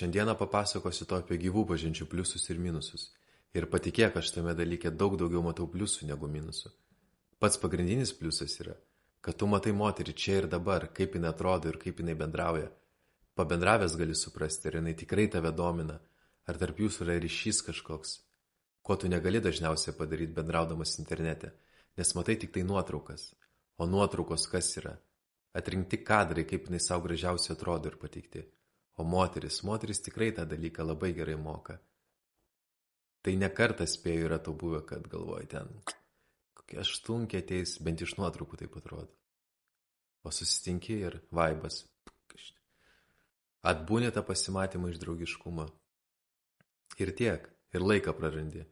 Šiandieną papasakosiu to apie gyvų pažinčių pliusus ir minusus. Ir patikėk, aš tame dalyke daug daugiau matau pliusų negu minusų. Pats pagrindinis pliusas yra, kad tu matai moterį čia ir dabar, kaip jinai atrodo ir kaip jinai bendrauja. Pabendravęs gali suprasti, ar jinai tikrai tave domina, ar tarp jūsų yra ryšys kažkoks, ko tu negali dažniausiai padaryti bendraudamas internete, nes matai tik tai nuotraukas. O nuotraukos kas yra? Atrinkti kadrai, kaip jinai savo gražiausiai atrodo ir pateikti. O moteris tikrai tą dalyką labai gerai moka. Tai ne kartą spėju yra to buvę, kad galvoju ten, kokie aštunkė ateis, bent iš nuotraukų taip atrodo. O susitinki ir vaibas. Atbūni tą pasimatymą iš draugiškumo. Ir tiek, ir laiką prarandi.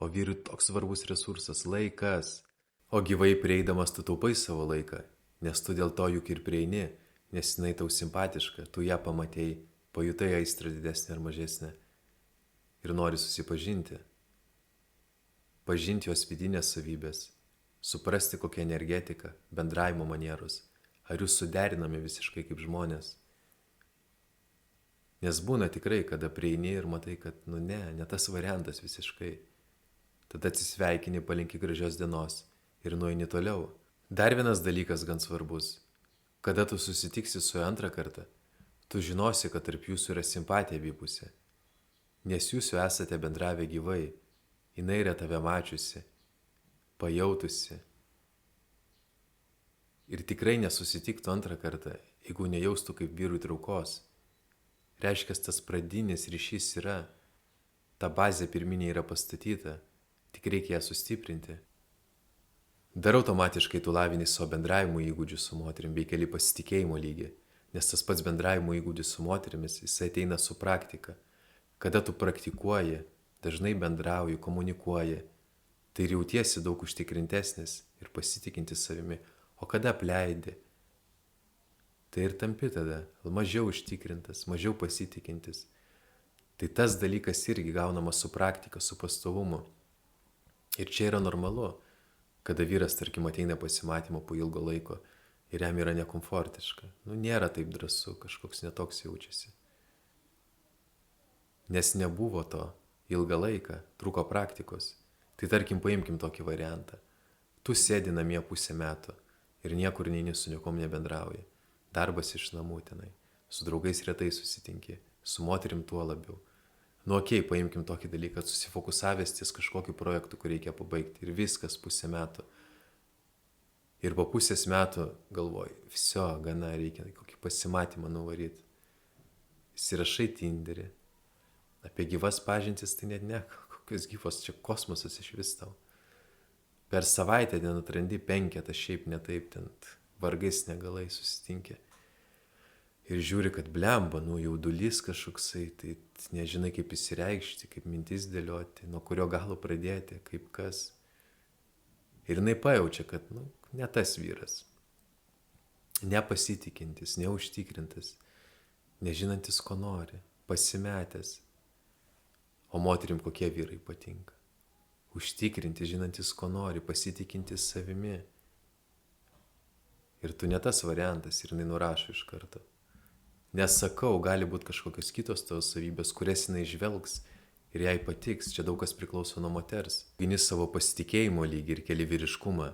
O vyrui toks svarbus resursas - laikas. O gyvai prieidamas tu taupai savo laiką, nes tu dėl to juk ir prieini, nes jinai tau simpatiška, tu ją pamatėjai, pajutai aistrą didesnę ar mažesnę ir nori susipažinti. Pažinti jos vidinės savybės, suprasti kokią energetiką, bendravimo manierus, ar jūs suderinami visiškai kaip žmonės. Nes būna tikrai, kada prieini ir matai, kad ne tas variantas visiškai. Tada atsisveikini, palinki gražios dienos ir nueini toliau. Dar vienas dalykas gan svarbus. Kada tu susitiksi su juo antrą kartą, tu žinosi, kad tarp jūsų yra simpatija abipusė. Nes jūs jau esate bendravę gyvai, jinai yra tave mačiusi, pajautusi. Ir tikrai nesusitiktų antrą kartą, jeigu nejaustų kaip vyrui traukos. Reiškia, tas pradinis ryšys yra, ta bazė pirminė yra pastatyta, tik reikia ją sustiprinti. Dar automatiškai tu lavini savo bendravimo įgūdžius su moterim bei keli pasitikėjimo lygį, nes tas pats bendravimo įgūdis su moterimis, jisai ateina su praktika. Kada tu praktikuoji, dažnai bendrauji, komunikuoji, tai ir jautiesi daug užtikrintesnis ir pasitikintis savimi, o kada apleidi, tai ir tampi tada mažiau užtikrintas, mažiau pasitikintis. Tai tas dalykas irgi gaunamas su praktika, su pastovumu. Ir čia yra normalu, kada vyras, tarkim, ateina pasimatymo po ilgo laiko ir jam yra nekomfortiška. Nėra taip drąsu, kažkoks netoks jaučiasi. Nes nebuvo to ilgą laiką, trūko praktikos. Tai tarkim, paimkim tokį variantą. Tu sėdi namie pusę metų ir niekur neini, su niekom nebendrauji. Darbas iš namų tenai. Su draugais retai susitinki, su moterim tuo labiau. Paimkim tokį dalyką, susifokusavęs ties kažkokiu projektu, kur reikia pabaigti ir viskas pusę metų. Ir po pusės metų galvoji, viso, gana reikia kokį pasimatymą nuvaryti. Įsirašai Tinderį. Apie gyvas pažintis tai net ne, kokios gyvos, čia kosmosas iš vis tau. Per savaitę ten atrandi 5, šiaip netaip, ten vargais negalai susitinki. Ir žiūri, kad blemba, jaudulys kažkoksai, tai nežinai kaip įsireikšti, kaip mintis dėlioti, nuo kurio galo pradėti, kaip kas. Ir jinai pajaučia, kad, ne tas vyras. Nepasitikintis, neužtikrintas, nežinantis, ko nori, pasimetęs. O moterim kokie vyrai patinka? Užtikrinti, žinantis, ko nori, pasitikintis savimi. Ir tu ne tas variantas ir jinai nurašo iš karto. Nesakau, gali būti kažkokios kitos tavo savybės, kurias jinai žvelgs ir jai patiks, čia daug kas priklauso nuo moters. Gini savo pasitikėjimo lygį ir keli vyriškumą,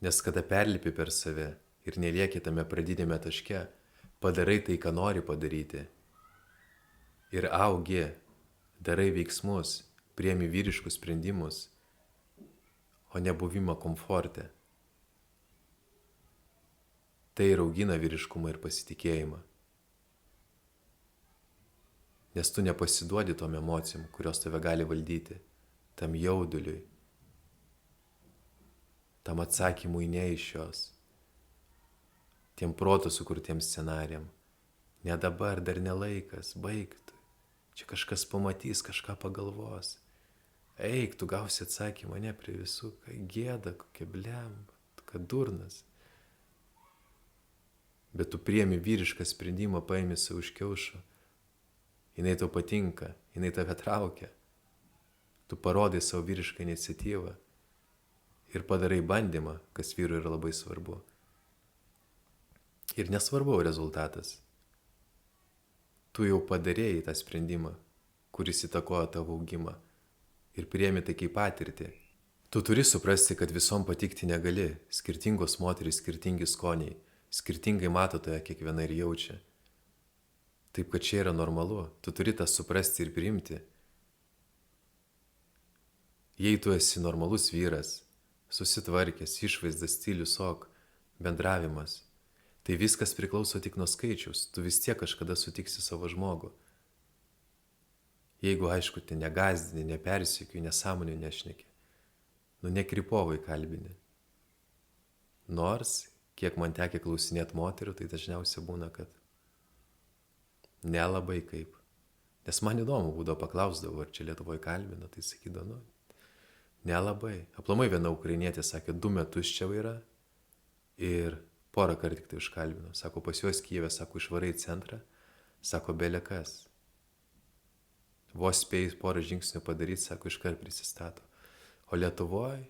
nes kada perlipi per save ir nelieki tame pradinėme taške, padarai tai, ką nori padaryti. Ir augi, darai veiksmus, priemi vyriškus sprendimus, o ne buvimą komforte. Tai ir augina vyriškumą ir pasitikėjimą. Nes tu nepasiduodi tom emocijom, kurios tave gali valdyti, tam jauduliui, tam atsakymui ne iš jos, tiem proto sukurtiem scenarijam. Ne dabar, dar nelaikas, baigtų. Čia kažkas pamatys, kažką pagalvos. Eik, tu gausi atsakymą, ne prie visų, gėda, kokia blemba, kad durnas. Bet tu priemi vyrišką sprendimą, paimi savo už kiaušo. Jinai tau patinka, jinai tave traukia. Tu parodai savo vyrišką iniciatyvą ir padarai bandymą, kas vyrui yra labai svarbu. Ir nesvarbu rezultatas. tu jau padarėjai tą sprendimą, kuris įtakoja tavo augimą ir priemi tai kaip patirtį. Tu turi suprasti, kad visom patikti negali, skirtingos moterys, skirtingi skoniai, skirtingai mato tave kiekviena ir jaučia. Taip, kad čia yra normalu, tu turi tą suprasti ir priimti. Jei tu esi normalus vyras, susitvarkęs, išvaizdas, stilius, bendravimas, tai viskas priklauso tik nuo skaičiaus, tu vis tiek kažkada sutiksi savo žmogų. Jeigu, aišku, tai negazdini, nepersikui, nesąmonių nešneki, nekrypovai kalbini. Nors, kiek man tekia klausinėti moterių, tai dažniausiai būna, kad nelabai kaip. Nes man įdomu būdavo paklausdavo, ar čia Lietuvoje kalbina, tai sakydavo, nelabai. Aplamai viena ukrainietė sakė, 2 metus čia yra ir porą kartų tik tai užkalbino. Sako, pas juos Kijeve, sako, išvarai į centrą, sako, belekas. Vos spėjus porą žingsnių padaryti, sako, iškart prisistato. O Lietuvoje,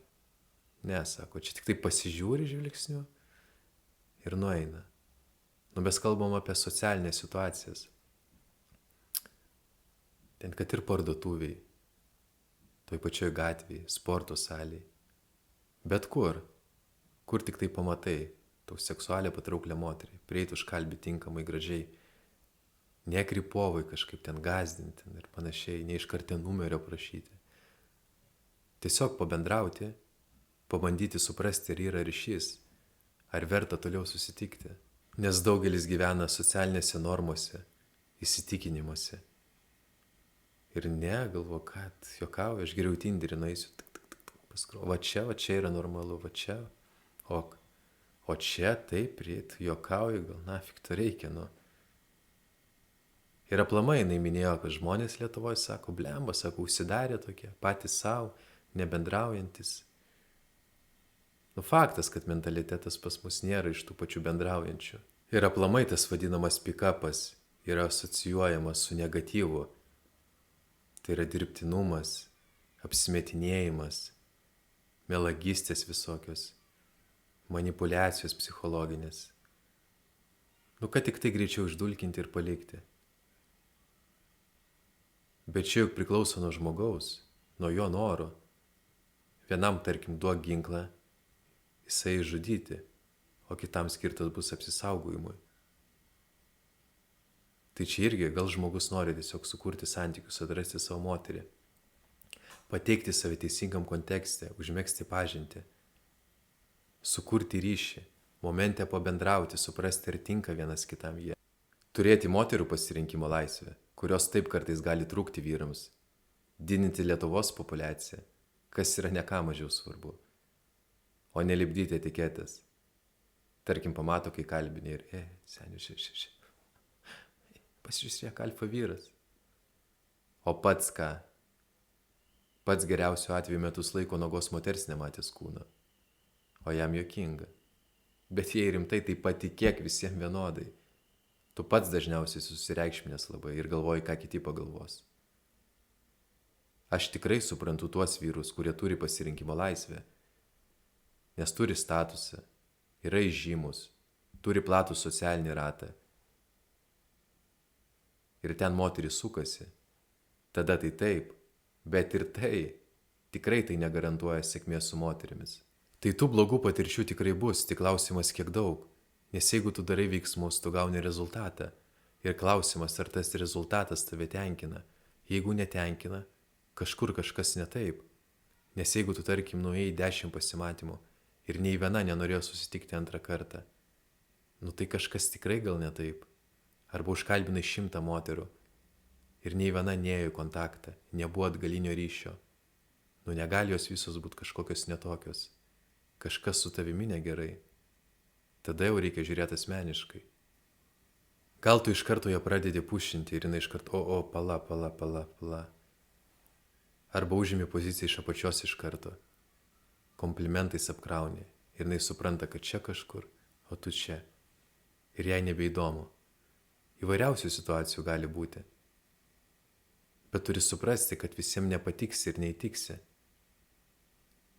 ne, sako, čia tik tai pasižiūri žvilgsniu ir nueina. Mes kalbam apie socialinės situacijas. Ten, kad ir parduotuviai, toj pačioj gatvėje, sporto salėje. Bet kur tik tai pamatai tau seksualią patrauklę moterį, prieit užkalbėti tinkamai, gražiai, nekrypovai kažkaip ten gazdinti ir panašiai, neiškart numerio prašyti. Tiesiog pabendrauti, pabandyti suprasti, ar yra ryšys, ar verta toliau susitikti. Nes daugelis gyvena socialinėse normose, įsitikinimuose. Ir galvo, kad juokauju, aš geriau Tinderį nueisiu, paskro, va čia yra normalu, va čia, o čia taip, juokauju, gal nafik to reikia, Ir aplamai jinai minėjo, kad žmonės Lietuvoje sako, blemba, sako, užsidarė tokie, patys savo, nebendraujantis. Faktas, kad mentalitetas pas mus nėra iš tų pačių bendraujančių. Ir aplamai tas vadinamas pick-upas yra asocijuojamas su negatyvu. Tai yra dirbtinumas, apsimetinėjimas, melagystės visokios, manipulacijos psichologinės. Kad tik tai greičiau išdulkinti ir palikti. Bet čia juk priklauso nuo žmogaus, nuo jo noro. Vienam, tarkim, duok ginklą, jisai žudyti, o kitam skirtas bus apsisaugojimui. Tai čia irgi gal žmogus nori tiesiog sukurti santykius, atrasti savo moterį, pateikti save teisingam kontekste, užmegzti pažintį, sukurti ryšį, momente pabendrauti, suprasti, ar tinka vienas kitam jie. Turėti moterų pasirinkimo laisvę, kurios taip kartais gali trūkti vyrams, didinti Lietuvos populiaciją, kas yra ne ką mažiau svarbu, o nelipdyti etiketės. Tarkim, pamato, kai kalbini ir, senius, pasižiūrėk, alfa vyras. O pats ką? Pats geriausiu atveju metus laiko nuogos moters nematęs kūno, o jam juokinga. Bet jei rimtai, tai patikėk visiems vienodai. Tu pats dažniausiai susireikšminęs labai ir galvoji, ką kiti pagalvos. Aš tikrai suprantu tuos vyrus, kurie turi pasirinkimo laisvę, nes turi statusą, yra įžymus, turi platų socialinį ratą. Ir ten moteris sukasi. Tada tai taip, bet ir tai, tikrai tai negarantuoja sėkmės su moterimis. Tai tų blogų patirčių tikrai bus, tik klausimas kiek daug. Nes jeigu tu darai veiksmus, tu gauni rezultatą. Ir klausimas, ar tas rezultatas tave tenkina. Jeigu netenkina, kažkur kažkas ne taip. Nes jeigu tu, tarkim, nuėjai 10 pasimatymų ir nei viena nenorėjo susitikti antrą kartą, tai kažkas tikrai gal ne taip. Arba užkalbinai 100 moterų ir nei viena neėjo į kontaktą, nebuvo atgalinio ryšio. Negali jos visos būti kažkokios netokios. Kažkas su tavimi negerai. Tada jau reikia žiūrėti asmeniškai. Gal tu iš karto ją pradedi pušinti ir jinai iš karto, pala. Arba užimi poziciją iš apačios iš karto. Komplimentais apkrauni ir jinai supranta, kad čia kažkur, o tu čia. Ir jai nebeįdomu. Įvairiausių situacijų gali būti. Bet turi suprasti, kad visiems nepatiksi ir neįtiksi.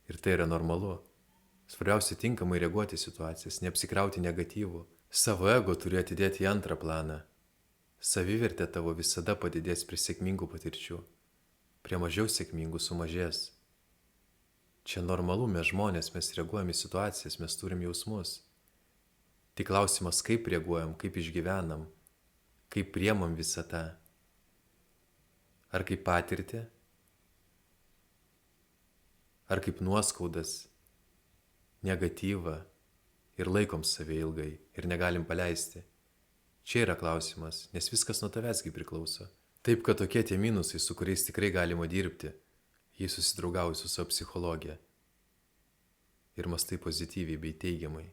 Ir tai yra normalu. Svarbiausia tinkamai reaguoti į situacijas, neapsikrauti negatyvų. Savo ego turi atidėti į antrą planą. Savivertė tavo visada padidės prie sėkmingų patirčių, prie mažiau sėkmingų sumažės. Čia normalu, mes žmonės, mes reaguojam į situacijas, mes turim jausmus. Tik klausimas, kaip reaguojam, kaip išgyvenam, kaip priemam visą tą. Ar kaip patirtį, ar kaip nuoskaudas, negatyvą ir laikom save ilgai ir negalim paleisti. Čia yra klausimas, nes viskas nuo tavęsgi priklauso. Taip, kad tokie tie minusai, su kuriais tikrai galima dirbti, jei susidraugauji su savo psichologija ir mąstai pozityviai bei teigiamai.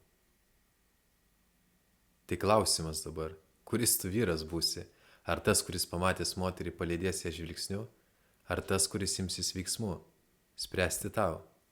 Tai klausimas dabar, kuris tu vyras būsi? Ar tas, kuris pamatęs moterį palydės ją žvilgsniu, ar tas, kuris imsis veiksmų? Spręsti tau.